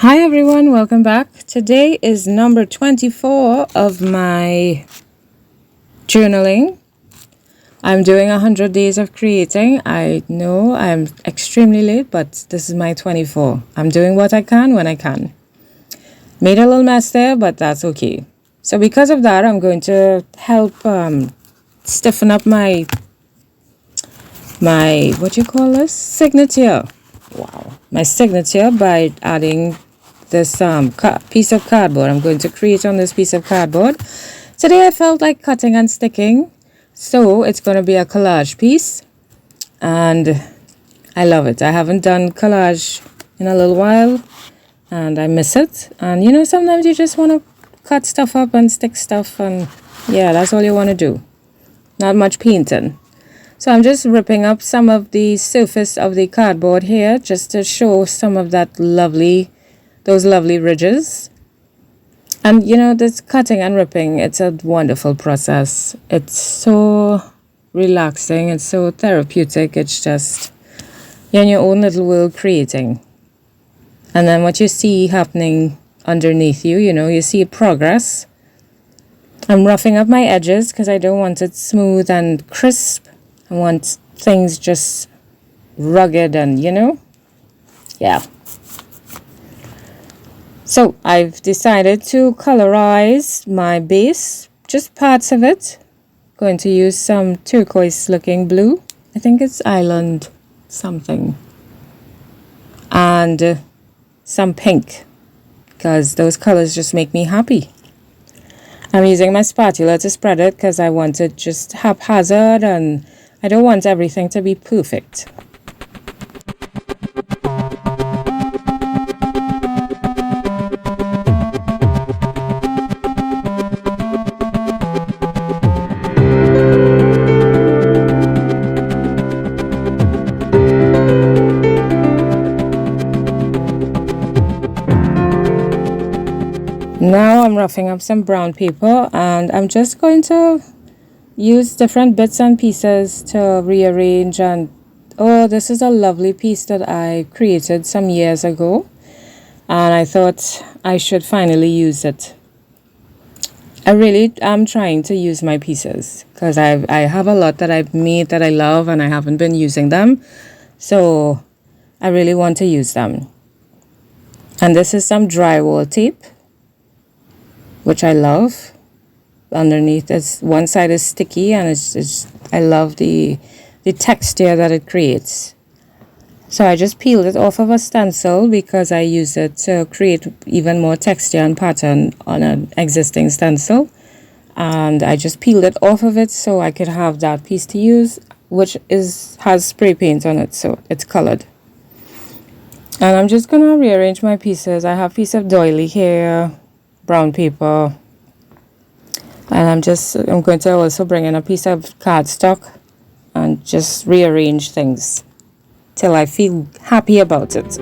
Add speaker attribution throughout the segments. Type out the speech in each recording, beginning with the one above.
Speaker 1: Hi everyone, welcome back. Today is number 24 of my journaling. I'm doing 100 days of creating. I know I'm extremely late, but this is my 24. I'm doing what I can when I can. Made a little mess there, but that's okay. So because of that, I'm going to help stiffen up my what you call this? Signature. Wow. My signature by adding this piece of cardboard. I'm going to create on this piece of cardboard. Today I felt like cutting and sticking, so it's going to be a collage piece, and I love it. I haven't done collage in a little while, and I miss it. And you know, sometimes you just want to cut stuff up and stick stuff, and yeah, that's all you want to do. Not much painting. So I'm just ripping up some of the surface of the cardboard here just to show some of those lovely ridges. And you know, this cutting and ripping, it's a wonderful process. It's so relaxing, it's so therapeutic. It's just, you're in your own little world creating. And then what you see happening underneath you, you know, you see progress. I'm roughing up my edges because I don't want it smooth and crisp. I want things just rugged and, you know, yeah. So I've decided to colorize my base, just parts of it. Going to use some turquoise looking blue. I think it's Island something. And some pink, because those colors just make me happy. I'm using my spatula to spread it because I want it just haphazard and I don't want everything to be perfect. Now I'm roughing up some brown paper, and I'm just going to use different bits and pieces to rearrange. And oh, this is a lovely piece that I created some years ago, and I thought I should finally use it. I really am trying to use my pieces because I have a lot that I've made that I love and I haven't been using them, so I really want to use them. And this is some drywall tape, which I love. Underneath, one side is sticky, and it's I love the texture that it creates. So I just peeled it off of a stencil because I use it to create even more texture and pattern on an existing stencil. And I just peeled it off of it so I could have that piece to use, which has spray paint on it, so it's colored. And I'm just gonna rearrange my pieces. I have a piece of doile here, brown paper, and I'm going to also bring in a piece of cardstock and just rearrange things till I feel happy about it.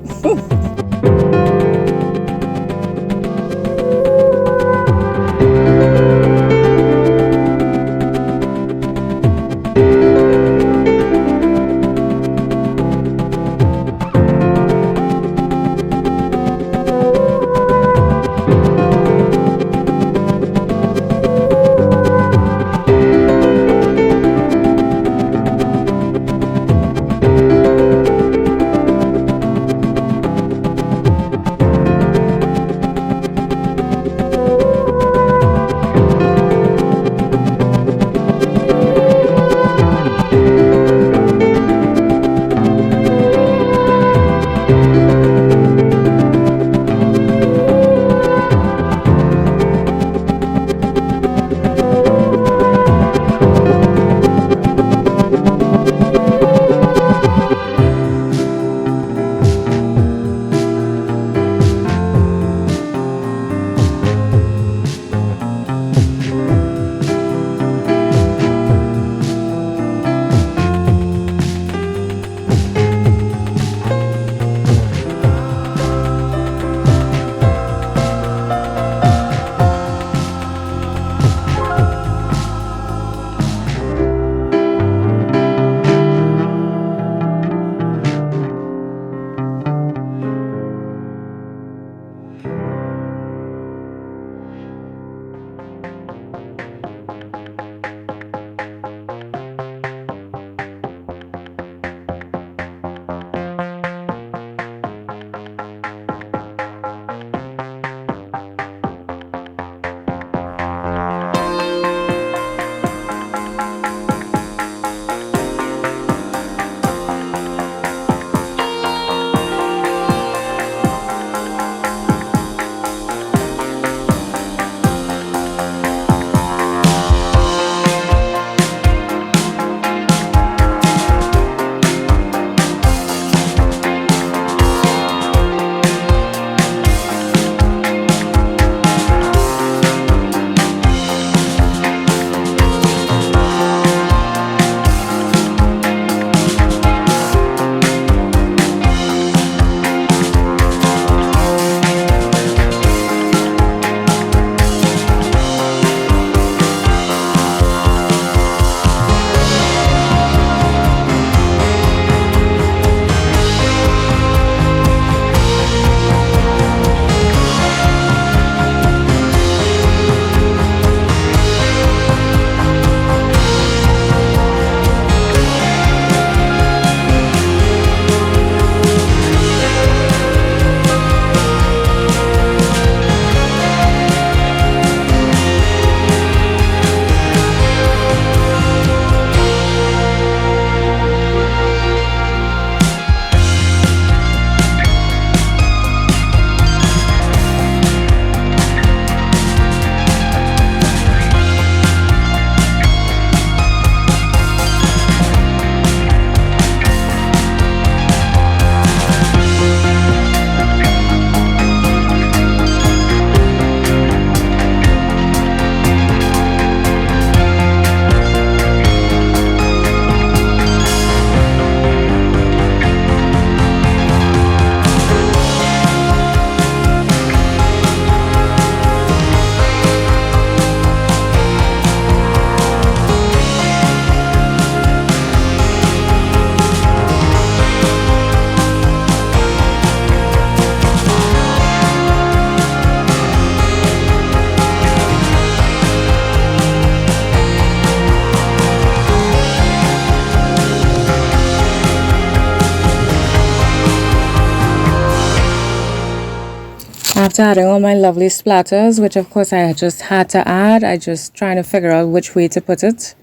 Speaker 1: After adding all my lovely splatters, which of course I just had to add, I just trying to figure out which way to put it,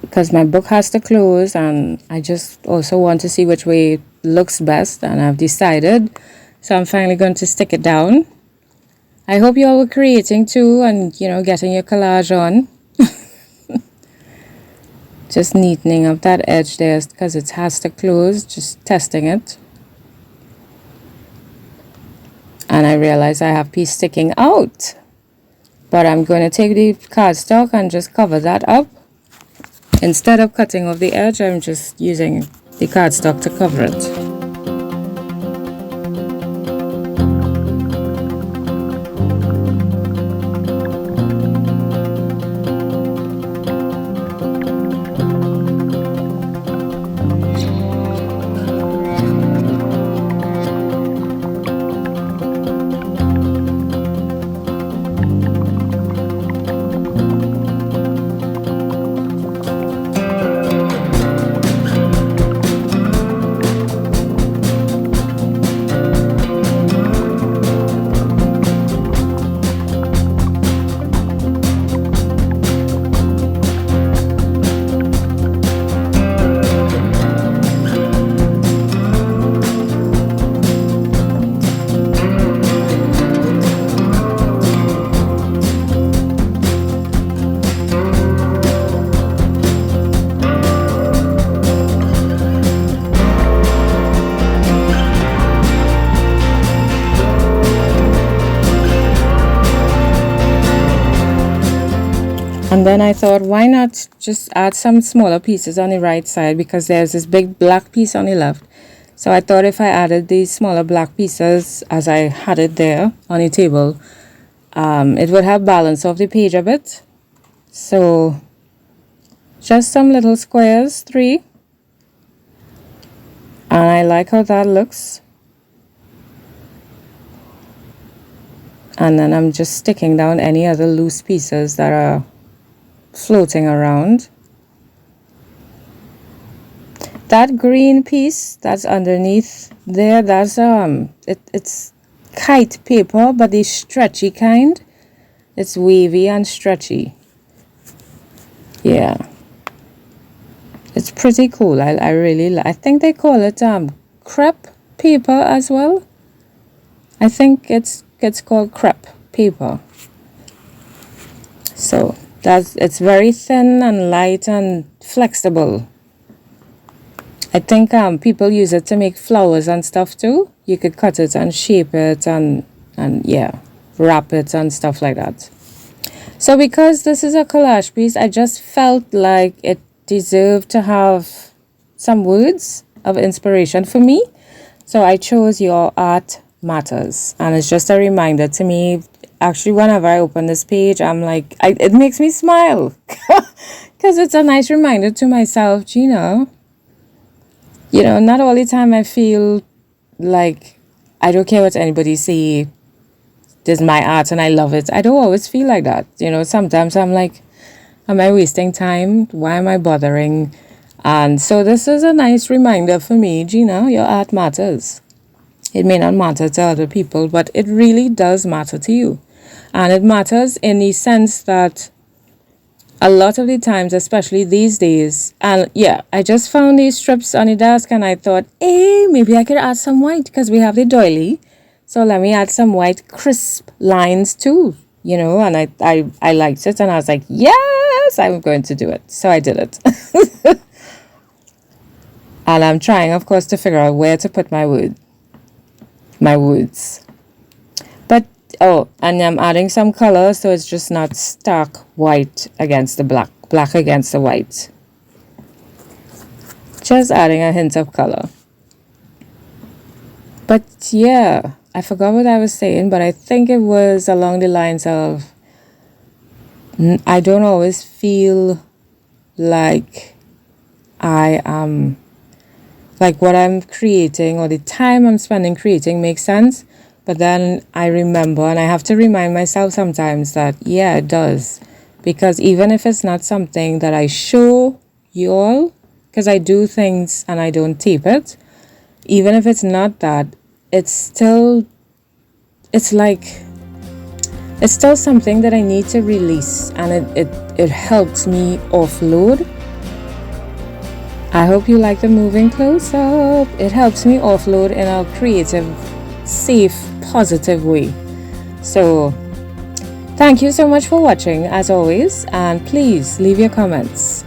Speaker 1: because my book has to close and I just also want to see which way looks best, and I've decided, so I'm finally going to stick it down. I hope you all were creating too and getting your collage on. Just neatening up that edge there because it has to close, just testing it. And I realize I have a piece sticking out, but I'm going to take the cardstock and just cover that up. Instead of cutting off the edge, I'm just using the cardstock to cover it. And then I thought, why not just add some smaller pieces on the right side, because there's this big black piece on the left. So I thought if I added these smaller black pieces as I had it there on the table, it would have balance off the page a bit. So just some little squares, 3. And I like how that looks. And then I'm just sticking down any other loose pieces that are floating around. That green piece that's underneath there, that's it's kite paper, but the stretchy kind. It's wavy and stretchy. Yeah, it's pretty cool. I really like. I think they call it crepe paper as well. I think it's called crepe paper. So it's very thin and light and flexible. I think people use it to make flowers and stuff too. You could cut it and shape it and yeah, wrap it and stuff like that. So because this is a collage piece, I just felt like it deserved to have some words of inspiration for me. So I chose Your Art Matters, and it's just a reminder to me. Actually, whenever I open this page, I'm like, it makes me smile because it's a nice reminder to myself, not all the time I feel like I don't care what anybody say. This is my art and I love it. I don't always feel like that. Sometimes I'm like, am I wasting time? Why am I bothering? And so this is a nice reminder for me, Gina, your art matters. It may not matter to other people, but it really does matter to you. And it matters in the sense that a lot of the times, especially these days, and yeah, I just found these strips on the desk and I thought, hey, maybe I could add some white because we have the doile. So let me add some white crisp lines too, and I liked it and I was like, yes, I'm going to do it. So I did it. And I'm trying, of course, to figure out where to put my words. But, and I'm adding some color so it's just not stark white against the black against the white. Just adding a hint of color. But yeah, I forgot what I was saying, but I think it was along the lines of, I don't always feel like I am, like what I'm creating or the time I'm spending creating makes sense. But then I remember, and I have to remind myself sometimes that, yeah, it does. Because even if it's not something that I show you all, because I do things and I don't tape it, even if it's not that, it's still it's like it's still something that I need to release, and it helps me offload. I hope you like the moving close up. It helps me offload in a creative, safe, positive way. So thank you so much for watching as always, and please leave your comments.